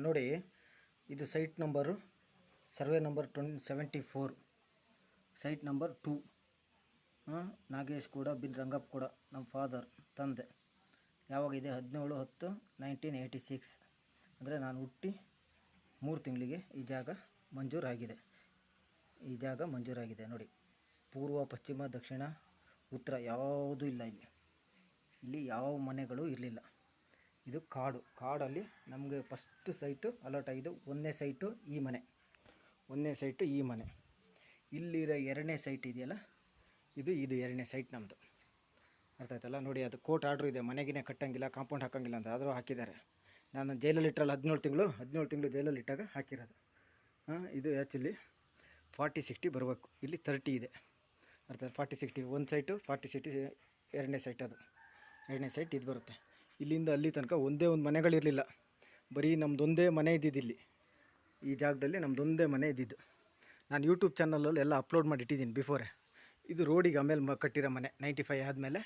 ನೋಡಿ, ಇದು site number survey number 74, site number 2. Nagesh ಕೂಡ ಬಿನ್ ರಂಗಪ್ಪ ಕೂಡ ನಮ್ಮ ಫಾದರ್ ತಂದೆ. ಯಾವಾಗಿದೆ 17/10/1986, ಅಂದರೆ ನಾನು ಹುಟ್ಟಿ 3 ತಿಂಗಳಿಗೆ ಈ ಜಾಗ ಮಂಜೂರಾಗಿದೆ. ನೋಡಿ, ಪೂರ್ವ, ಪಶ್ಚಿಮ, ದಕ್ಷಿಣ, ಉತ್ತರ ಯಾವುದೂ ಇಲ್ಲ. ಇಲ್ಲಿ ಯಾವ ಮನೆಗಳು ಇರಲಿಲ್ಲ. ಇದು ಕಾಡಲ್ಲಿ ನಮಗೆ ಫಸ್ಟ್ ಸೈಟು ಅಲಾಟ್ ಆಗಿದ್ದು. ಒಂದನೇ ಸೈಟು ಈ ಮನೆ. ಇಲ್ಲಿರೋ 2ನೇ ಸೈಟ್ ಇದೆಯಲ್ಲ, ಇದು 2ನೇ ಸೈಟ್ ನಮ್ಮದು. ಅರ್ಥ ಆಯ್ತಲ್ಲ? ನೋಡಿ, ಅದು ಕೋರ್ಟ್ ಆರ್ಡ್ರ್ ಇದೆ, ಮನೆಗಿನೇ ಕಟ್ಟಂಗಿಲ್ಲ, ಕಾಂಪೌಂಡ್ ಹಾಕೋಂಗಿಲ್ಲ ಅಂತ. ಆದರೂ ಹಾಕಿದ್ದಾರೆ. ನಾನು ಜೈಲಲ್ಲಿ ಇಟ್ಟರಲ್ಲ 17 ತಿಂಗಳು ಜೈಲಲ್ಲಿ ಇಟ್ಟಾಗ ಹಾಕಿರೋದು. ಇದು ಆ್ಯಕ್ಚುಲಿ 40/60 ಬರಬೇಕು. ಇಲ್ಲಿ 30 ಇದೆ. ಅರ್ಥ 40/60 ಒಂದು ಸೈಟು, 40/60 2ನೇ ಸೈಟ್. ಅದು 2ನೇ ಸೈಟ್ ಇದು ಬರುತ್ತೆ. ಇಲ್ಲಿಂದ ಅಲ್ಲಿ ತನಕ ಒಂದೇ ಒಂದು ಮನೆಗಳಿರಲಿಲ್ಲ. ಬರೀ ನಮ್ಮದೊಂದೇ ಮನೆ ಇದ್ದಿದ್ದು. ಇಲ್ಲಿ ಈ ಜಾಗದಲ್ಲಿ ನಮ್ಮದೊಂದೇ ಮನೆ ಇದ್ದಿದ್ದು. ನಾನು ಯೂಟ್ಯೂಬ್ ಚಾನಲಲ್ಲಿ ಎಲ್ಲ ಅಪ್ಲೋಡ್ ಮಾಡಿ ಇಟ್ಟಿದ್ದೀನಿ ಬಿಫೋರೇ. ಇದು ರೋಡಿಗೆ ಆಮೇಲೆ ಕಟ್ಟಿರೋ ಮನೆ. 95 ಆದಮೇಲೆ,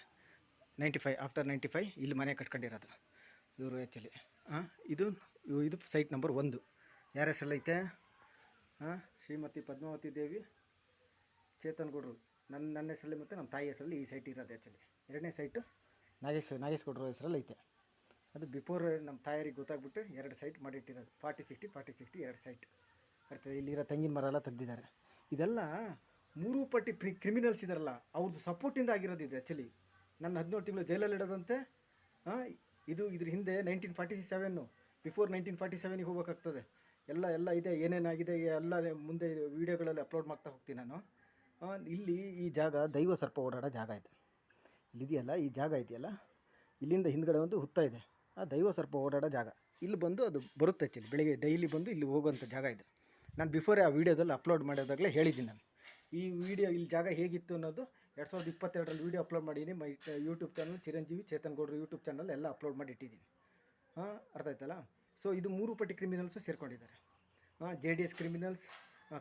95 ಆಫ್ಟರ್ 95 ಇಲ್ಲಿ ಮನೆ ಕಟ್ಕೊಂಡಿರೋದು ಇವರು ಆ್ಯಕ್ಚುಲಿ. ಇದು ಸೈಟ್ ನಂಬರ್ 1. ಯಾರ ಹೆಸರಲ್ಲಿ ಐತೆ? ಶ್ರೀಮತಿ ಪದ್ಮಾವತಿ ದೇವಿ, ಚೇತನ್ ಗೌಡ್ರು, ನನ್ನ ಹೆಸರಲ್ಲಿ ಮತ್ತು ನಮ್ಮ ತಾಯಿ ಹೆಸರಲ್ಲಿ ಈ ಸೈಟ್ ಇರೋದು ಆ್ಯಕ್ಚುಲಿ. 2ನೇ ಸೈಟು ನಾಗೇಶ್ ಗೌಡ್ರ ಹೆಸರಲ್ಲಿ ಐತೆ. ಅದು ಬಿಫೋರ್ ನಮ್ಮ ತಾಯರಿಗೆ ಗೊತ್ತಾಗ್ಬಿಟ್ಟು 2 ಸೈಟ್ ಮಾಡಿಟ್ಟಿರೋದು. 40/60 2 ಸೈಟ್. ಅರ್ಥಾತ್ ಇಲ್ಲಿರೋ ತೆಂಗಿನ ಮರ ಎಲ್ಲ ತೆಗ್ದಿದ್ದಾರೆ. ಇದೆಲ್ಲ 3 ಪಟ್ಟಿ ಕ್ರಿಮಿನಲ್ಸ್ ಇದ್ದಾರಲ್ಲ, ಅವ್ರದ್ದು ಸಪೋರ್ಟಿಂದ ಆಗಿರೋದು ಇದು ಆ್ಯಕ್ಚುಲಿ. ನನ್ನ 17 ತಿಂಗಳು ಜೈಲಲ್ಲಿ ಇಡೋದಂತೆ. ಇದ್ರ ಹಿಂದೆ 1947, ಬಿಫೋರ್ 1947ಗೆ ಹೋಗೋಕ್ಕಾಗ್ತದೆ. ಎಲ್ಲ ಇದೆ, ಏನೇನಾಗಿದೆ ಎಲ್ಲ ಮುಂದೆ ವೀಡಿಯೋಗಳಲ್ಲಿ ಅಪ್ಲೋಡ್ ಮಾಡ್ತಾ ಹೋಗ್ತೀನಿ ನಾನು. ಇಲ್ಲಿ ಈ ಜಾಗ ದೈವ ಸರ್ಪ ಓಡಾಡೋ ಜಾಗ ಇದೆ. ಇಲ್ಲಿದೆಯಲ್ಲ, ಈ ಜಾಗ ಇದೆಯಲ್ಲ, ಇಲ್ಲಿಂದ ಹಿಂದ್ಗಡೆ ಒಂದು ಹುತ್ತ ಇದೆ. ಆ ದೈವ ಸರ್ಪ ಓಡಾಡೋ ಜಾಗ. ಇಲ್ಲಿ ಬಂದು ಅದು ಬರುತ್ತೆ ಆ್ಯಕ್ಚುಲಿ. ಬೆಳಿಗ್ಗೆ ಡೈಲಿ ಬಂದು ಇಲ್ಲಿ ಹೋಗುವಂಥ ಜಾಗ ಇದೆ. ನಾನು ಬಿಫೋರೇ ಆ ವೀಡಿಯೋದಲ್ಲಿ ಅಪ್ಲೋಡ್ ಮಾಡೋದಾಗಲೇ ಹೇಳಿದ್ದೀನಿ. ನಾನು ಈ ವಿಡಿಯೋ ಇಲ್ಲಿ ಜಾಗ ಹೇಗಿತ್ತು ಅನ್ನೋದು 2022ರಲ್ಲಿ ವೀಡಿಯೋ ಅಪ್ಲೋಡ್ ಮಾಡೀನಿ. ಯೂಟ್ಯೂಬ್ ಚಾನಲ್ ಚಿರಂಜೀವಿ ಚೇತನ್ ಗೌಡ್ರು ಯೂಟ್ಯೂಬ್ ಚಾನಲ್ ಎಲ್ಲ ಅಪ್ಲೋಡ್ ಮಾಡಿ ಇಟ್ಟಿದ್ದೀನಿ. ಅರ್ಥ ಆಯ್ತಲ್ಲ? ಸೊ ಇದು 3 ಪಟ್ಟಿ ಕ್ರಿಮಿನಲ್ಸು ಸೇರ್ಕೊಂಡಿದ್ದಾರೆ. JDS criminals,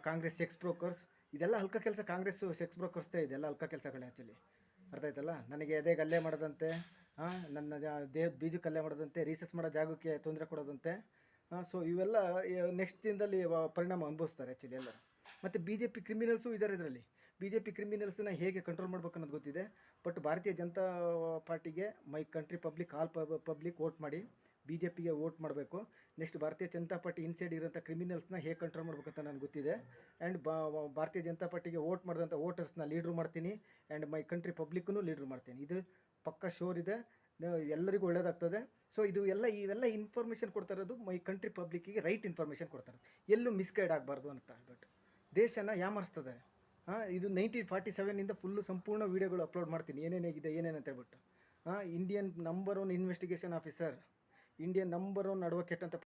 Congress sex brokers, ಇದೆಲ್ಲ ಹಲ್ಕ ಕೆಲಸ. ಕಾಂಗ್ರೆಸ್ಸು ಸೆಕ್ಸ್ ಬ್ರೋಕರ್ಸ್ದೇ ಇದೆಲ್ಲ ಹಲ್ಕ ಕೆಲಸಗಳೇ ಆ್ಯಕ್ಚುಲಿ. ಅರ್ಥ ಆಯ್ತಲ್ಲ? ನನಗೆ ಎದೆಗೆ ಹಲ್ಲೆ ಮಾಡೋದಂತೆ, ನನ್ನ ದೇಹದ ಬೀಜಕ್ಕೆ ಹಲ್ಲೆ ಮಾಡೋದಂತೆ, ರೀಸರ್ಚ್ ಮಾಡೋ ಜಾಗಕ್ಕೆ ತೊಂದರೆ ಕೊಡೋದಂತೆ. ಸೊ ಇವೆಲ್ಲ ನೆಕ್ಸ್ಟ್ ದಿನದಲ್ಲಿ ಪರಿಣಾಮ ಅನುಭವಿಸ್ತಾರೆ ಆ್ಯಕ್ಚುಲಿ ಎಲ್ಲರೂ. ಮತ್ತು BJP ಕ್ರಿಮಿನಲ್ಸು ಇದ್ದಾರೆ ಇದರಲ್ಲಿ. BJP ಕ್ರಿಮಿನಲ್ಸನ್ನ ಹೇಗೆ ಕಂಟ್ರೋಲ್ ಮಾಡ್ಬೇಕು ಅನ್ನೋದು ಗೊತ್ತಿದೆ. ಬಟ್ ಭಾರತೀಯ ಜನತಾ ಪಾರ್ಟಿಗೆ, my country public, all public vote ಮಾಡಿ BJPಗೆ ವೋಟ್ ಮಾಡಬೇಕು. ನೆಕ್ಸ್ಟ್ ಭಾರತೀಯ ಜನತಾ ಪಾರ್ಟಿ ಇನ್ಸೈಡ್ ಇರೋಂಥ ಕ್ರಿಮಿನಲ್ಸ್ನ ಹೇಗೆ ಕಂಟ್ರೋಲ್ ಮಾಡ್ಬೇಕಂತ ನನಗೆ ಗೊತ್ತಿದೆ. ಆ್ಯಂಡ್ ಭಾರತೀಯ ಜನತಾ ಪಾರ್ಟಿಗೆ ವೋಟ್ ಮಾಡಿದಂಥ ವೋಟರ್ಸ್ನ ಲೀಡ್ರು ಮಾಡ್ತೀನಿ. ಆ್ಯಂಡ್ ಮೈ ಕಂಟ್ರಿ ಪಬ್ಲಿಕ್ಕೂ ಲೀಡ್ರು ಮಾಡ್ತೀನಿ. ಇದು ಪಕ್ಕ ಶೋರ್ ಇದೆ, ಎಲ್ಲರಿಗೂ ಒಳ್ಳೆಯದಾಗ್ತದೆ. ಸೊ ಇವೆಲ್ಲ ಇನ್ಫಾರ್ಮೇಷನ್ ಕೊಡ್ತಾ ಇರೋದು ಮೈ ಕಂಟ್ರಿ ಪಬ್ಲಿಕ್ಕಿಗೆ ರೈಟ್ ಇನ್ಫಾರ್ಮೇಷನ್ ಕೊಡ್ತಾರೆ. ಎಲ್ಲೂ ಮಿಸ್ಗೈಡ್ ಆಗಬಾರ್ದು ಅಂತ ಹೇಳ್ಬಿಟ್ಟು ದೇಶನ ಯಾಮರಿಸ್ತದೆ. ಇದು 1947ಇಂದ ಫುಲ್ಲು ಸಂಪೂರ್ಣ ವೀಡಿಯೋಗಳು ಅಪ್ಲೋಡ್ ಮಾಡ್ತೀನಿ, ಏನೇನಾಗಿದೆ ಏನೇನಂತ ಹೇಳ್ಬಿಟ್ಟು. Indian number 1 investigation officer, Indian number 1 advocate ಅಂತ